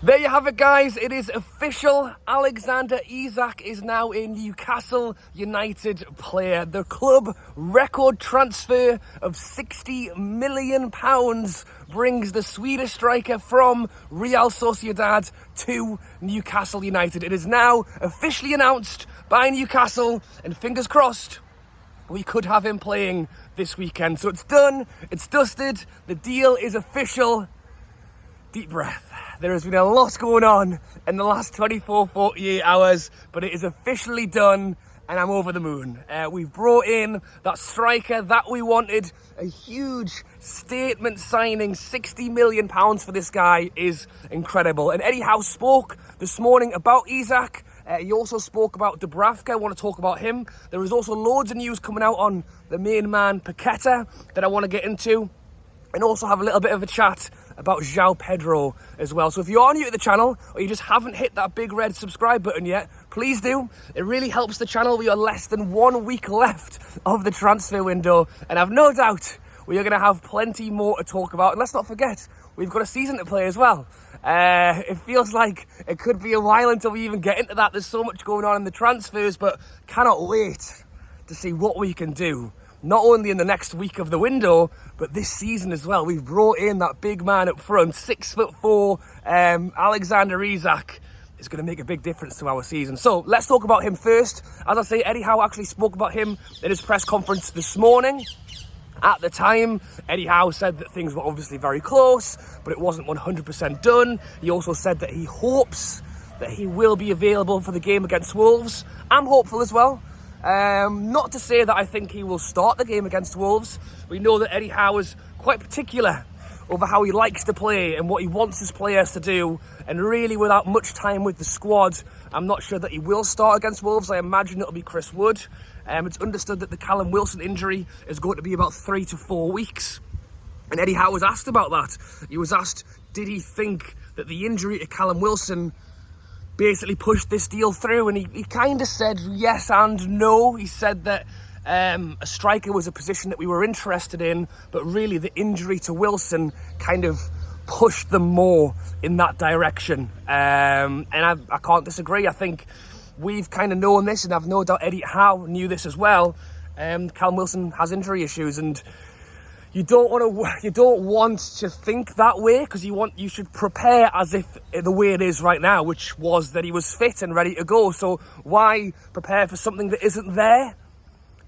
There you have it, guys. It is official. Alexander Isak is now a Newcastle United player. The club record transfer of £60 million brings the Swedish striker from Real Sociedad to Newcastle United. It is now officially announced by Newcastle, and fingers crossed, we could have him playing this weekend. So it's done, it's dusted, the deal is official. Deep breath. There has been a lot going on in the last 24, 48 hours, but it is officially done, and I'm over the moon. We've brought in that striker that we wanted. A huge statement signing. £60 million for this guy is incredible. And Eddie Howe spoke this morning about Isak. He also spoke about Dubravka. I want to talk about him. There is also loads of news coming out on the main man, Paqueta, that I want to get into. And also have a little bit of a chat about João Pedro as well. So if you are new to the channel, or you just haven't hit that big red subscribe button yet, please do. It really helps the channel. We are less than 1 week left of the transfer window, and I've no doubt we are going to have plenty more to talk about. And let's not forget, we've got a season to play as well. It feels like it could be a while until we even get into that. There's so much going on in the transfers, but cannot wait to see what we can do. Not only in the next week of the window, but this season as well. We've brought in that big man up front, 6'4", Alexander Isak is going to make a big difference to our season. So let's talk about him first. As I say, Eddie Howe actually spoke about him in his press conference this morning. At the time, Eddie Howe said that things were obviously very close, but it wasn't 100% done. He also said that he hopes that he will be available for the game against Wolves. I'm hopeful as well. Not to say that I think he will start the game against Wolves. We know that Eddie Howe is quite particular over how he likes to play and what he wants his players to do, and really without much time with the squad, I'm not sure that he will start against Wolves. I imagine it'll be Chris Wood. It's understood that the Callum Wilson injury is going to be about 3 to 4 weeks, and Eddie Howe was asked about that. He was asked, did he think that the injury to Callum Wilson basically pushed this deal through, and he kind of said yes and no. He said that a striker was a position that we were interested in, but really the injury to Wilson kind of pushed them more in that direction. And I can't disagree. I think we've kind of known this, and I've no doubt Eddie Howe knew this as well. Callum Wilson has injury issues, and you don't want to think that way, because you should prepare as if the way it is right now, which was that he was fit and ready to go. So why prepare for something that isn't there?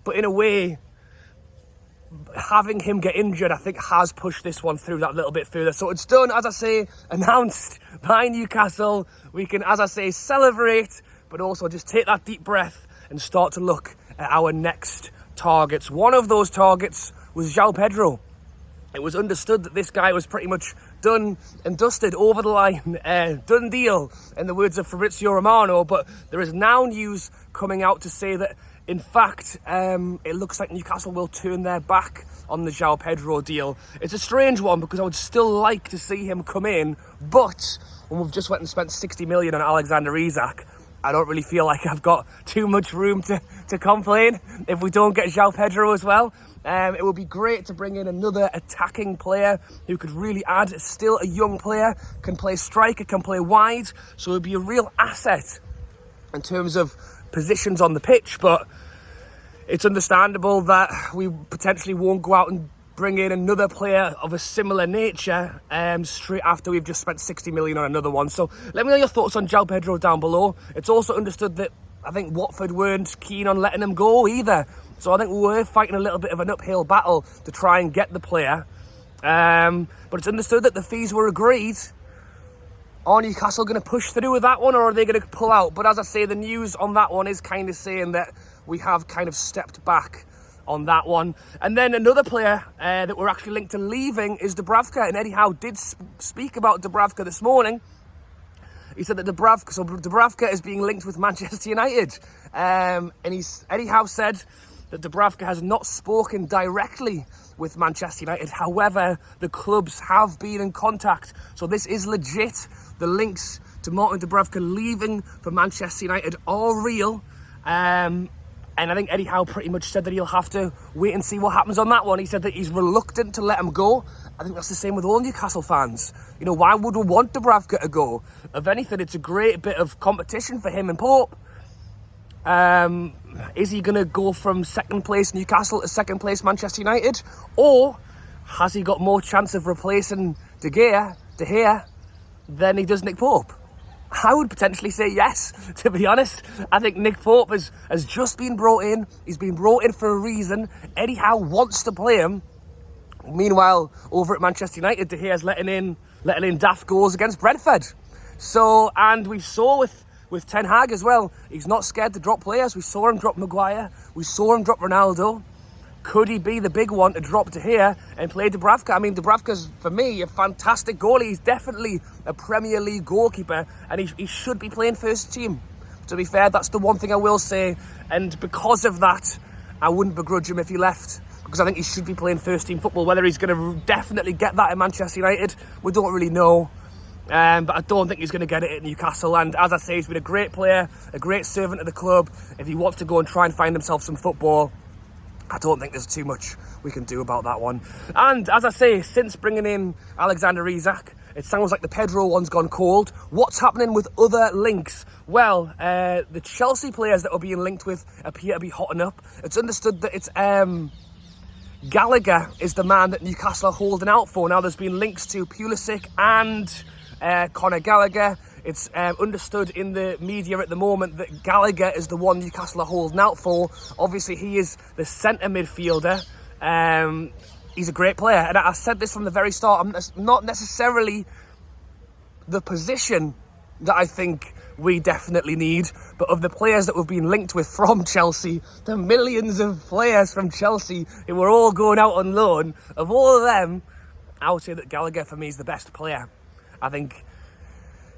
But in a way, having him get injured, I think, has pushed this one through that little bit further. So it's done, as I say, announced by Newcastle. We can, as I say, celebrate, but also just take that deep breath and start to look at our next targets. One of those targets was João Pedro. It was understood that this guy was pretty much done and dusted, over the line, done deal, in the words of Fabrizio Romano. But there is now news coming out to say that, in fact, it looks like Newcastle will turn their back on the João Pedro deal. It's a strange one, because I would still like to see him come in, but when we've just went and spent 60 million on Alexander Isak, I don't really feel like I've got too much room to complain if we don't get João Pedro as well. It would be great to bring in another attacking player who could really add. Still a young player, can play striker, can play wide, so it would be a real asset in terms of positions on the pitch. But it's understandable that we potentially won't go out and bring in another player of a similar nature straight after we've just spent 60 million on another one. So let me know your thoughts on João Pedro down below. It's also understood that I think Watford weren't keen on letting him go either. So I think we're fighting a little bit of an uphill battle to try and get the player. But it's understood that the fees were agreed. Are Newcastle going to push through with that one, or are they going to pull out? But as I say, the news on that one is kind of saying that we have kind of stepped back on that one. And then another player that we're actually linked to leaving is Dubravka. And Eddie Howe did speak about Dubravka this morning. He said that Dubravka is being linked with Manchester United. And Eddie Howe said that Dubravka has not spoken directly with Manchester United. However, the clubs have been in contact. So this is legit. The links to Martin Dubravka leaving for Manchester United are real. And I think Eddie Howe pretty much said that he'll have to wait and see what happens on that one. He said that he's reluctant to let him go. I think that's the same with all Newcastle fans. You know, why would we want Dubravka to go? If anything, it's a great bit of competition for him and Pope. Is he going to go from second place Newcastle to second place Manchester United? Or has he got more chance of replacing De Gea than he does Nick Pope? I would potentially say yes, to be honest. I think Nick Pope has just been brought in. He's been brought in for a reason. Eddie Howe wants to play him. Meanwhile, over at Manchester United, De Gea's letting in daft goals against Brentford. So, and we saw with Ten Hag as well, he's not scared to drop players. We saw him drop Maguire. We saw him drop Ronaldo. Could he be the big one to drop De Gea and play Dubravka? I mean, Dubravka's, for me, a fantastic goalie. He's definitely a Premier League goalkeeper, and he should be playing first team. To be fair, that's the one thing I will say. And because of that, I wouldn't begrudge him if he left, because I think he should be playing first team football. Whether he's going to definitely get that in Manchester United, we don't really know. But I don't think he's going to get it at Newcastle. And as I say, he's been a great player, a great servant of the club. If he wants to go and try and find himself some football, I don't think there's too much we can do about that one. And as I say, since bringing in Alexander Isak, it sounds like the Pedro one's gone cold. What's happening with other links? Well, the Chelsea players that are being linked with appear to be hotting up. It's understood that it's Gallagher is the man that Newcastle are holding out for. Now, there's been links to Pulisic and Conor Gallagher. It's understood in the media at the moment that Gallagher is the one Newcastle are holding out for. Obviously, he is the centre midfielder. He's a great player. And I said this from the very start. I'm not necessarily the position that I think we definitely need, but of the players that we've been linked with from Chelsea, the millions of players from Chelsea who were all going out on loan, of all of them, I would say that Gallagher, for me, is the best player. I think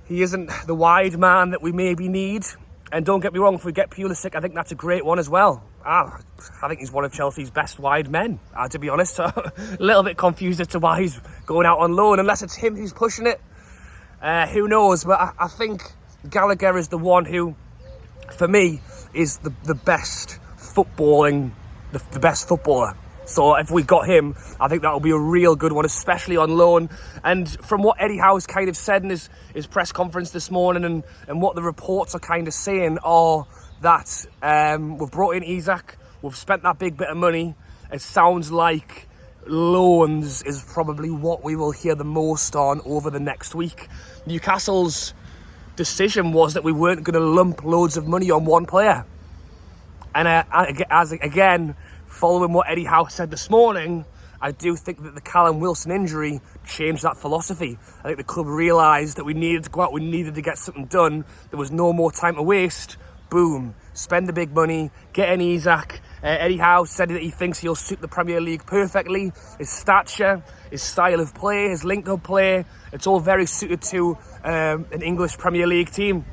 he isn't the wide man that we maybe need. And don't get me wrong, if we get Pulisic, I think that's a great one as well. I think he's one of Chelsea's best wide men, to be honest. So a little bit confused as to why he's going out on loan, unless it's him who's pushing it. Who knows? But I think Gallagher is the one who, for me, is the best footballing, the best footballer. So if we got him, I think that will be a real good one, especially on loan. And from what Eddie Howe's kind of said in his press conference this morning, and what the reports are kind of saying, are that we've brought in Isak, we've spent that big bit of money. It sounds like loans is probably what we will hear the most on over the next week. Newcastle's decision was that we weren't going to lump loads of money on one player. And again, following what Eddie Howe said this morning, I do think that the Callum Wilson injury changed that philosophy. I think the club realised that we needed to go out, we needed to get something done. There was no more time to waste. Boom. Spend the big money, get in Isak. Eddie Howe said that he thinks he'll suit the Premier League perfectly. His stature, his style of play, his link-up play, it's all very suited to an English Premier League team.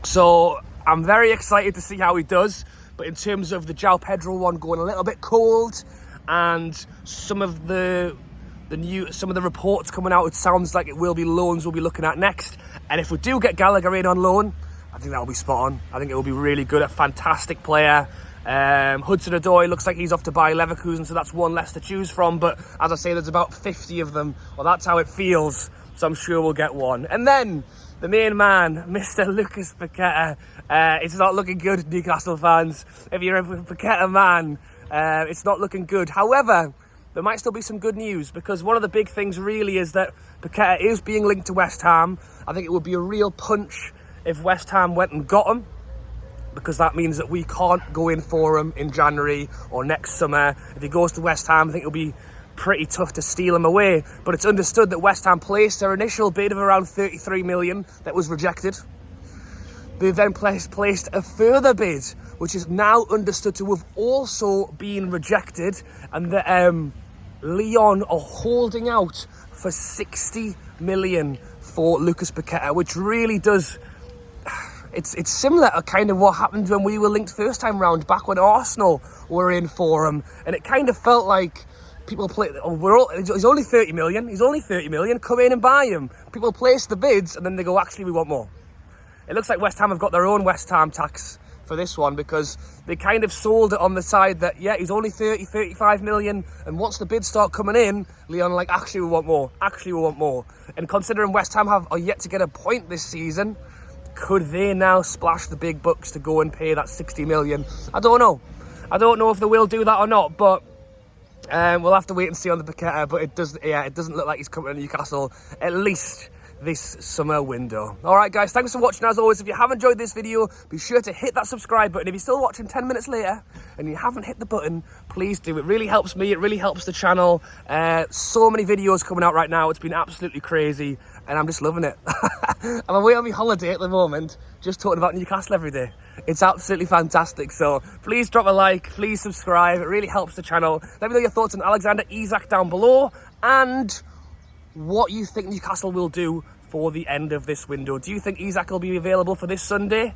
So I'm very excited to see how he does. But in terms of the João Pedro one going a little bit cold, and some of the reports coming out, it sounds like it will be loans we'll be looking at next. And if we do get Gallagher in on loan, I think that'll be spot on. I think it will be really good. A fantastic player. Hudson-Odoi looks like he's off to Bayer Leverkusen, so that's one less to choose from. But as I say, there's about 50 of them. Well, that's how it feels. So I'm sure we'll get one. And then the main man, Mr. Lucas Paqueta. It's not looking good, Newcastle fans. If you're a Paqueta man, it's not looking good. However, there might still be some good news, because one of the big things really is that Paqueta is being linked to West Ham. I think it would be a real punch if West Ham went and got him, because that means that we can't go in for him in January or next summer. If he goes to West Ham, I think it'll be pretty tough to steal him away. But it's understood that West Ham placed their initial bid of around 33 million that was rejected. They then placed a further bid, which is now understood to have also been rejected, and that Lyon are holding out for 60 million for Lucas Paqueta, which really does... It's similar to kind of what happened when we were linked first time round, back when Arsenal were in for him, and it kind of felt like people play. He's only 30 million. He's only 30 million. Come in and buy him. People place the bids, and then they go, actually, we want more. It looks like West Ham have got their own West Ham tax for this one, because they kind of sold it on the side that, yeah, he's only 30, 35 million. And once the bids start coming in, Leon are like, actually, we want more. Actually, we want more. And considering West Ham are yet to get a point this season, could they now splash the big bucks to go and pay that 60 million? I don't know. I don't know if they will do that or not, but we'll have to wait and see on the Paqueta. But it doesn't look like he's coming to Newcastle, at least this summer window. All right, guys, thanks for watching. As always, if you have enjoyed this video, be sure to hit that subscribe button. If you're still watching 10 minutes later and you haven't hit the button, please do. It really helps me. It really helps the channel. So many videos coming out right now. It's been absolutely crazy, and I'm just loving it. I'm away on my holiday at the moment, just talking about Newcastle every day. It's absolutely fantastic. So please drop a like, please subscribe. It really helps the channel. Let me know your thoughts on Alexander Isak down below, and what you think Newcastle will do for the end of this window. Do you think Isak will be available for this Sunday?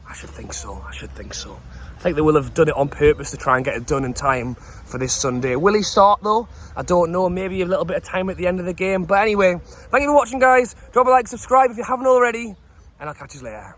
I should think so. I think they will have done it on purpose to try and get it done in time for this Sunday. Will he start though? I don't know. Maybe a little bit of time at the end of the game. But anyway, thank you for watching, guys. Drop a like, subscribe if you haven't already, and I'll catch you later.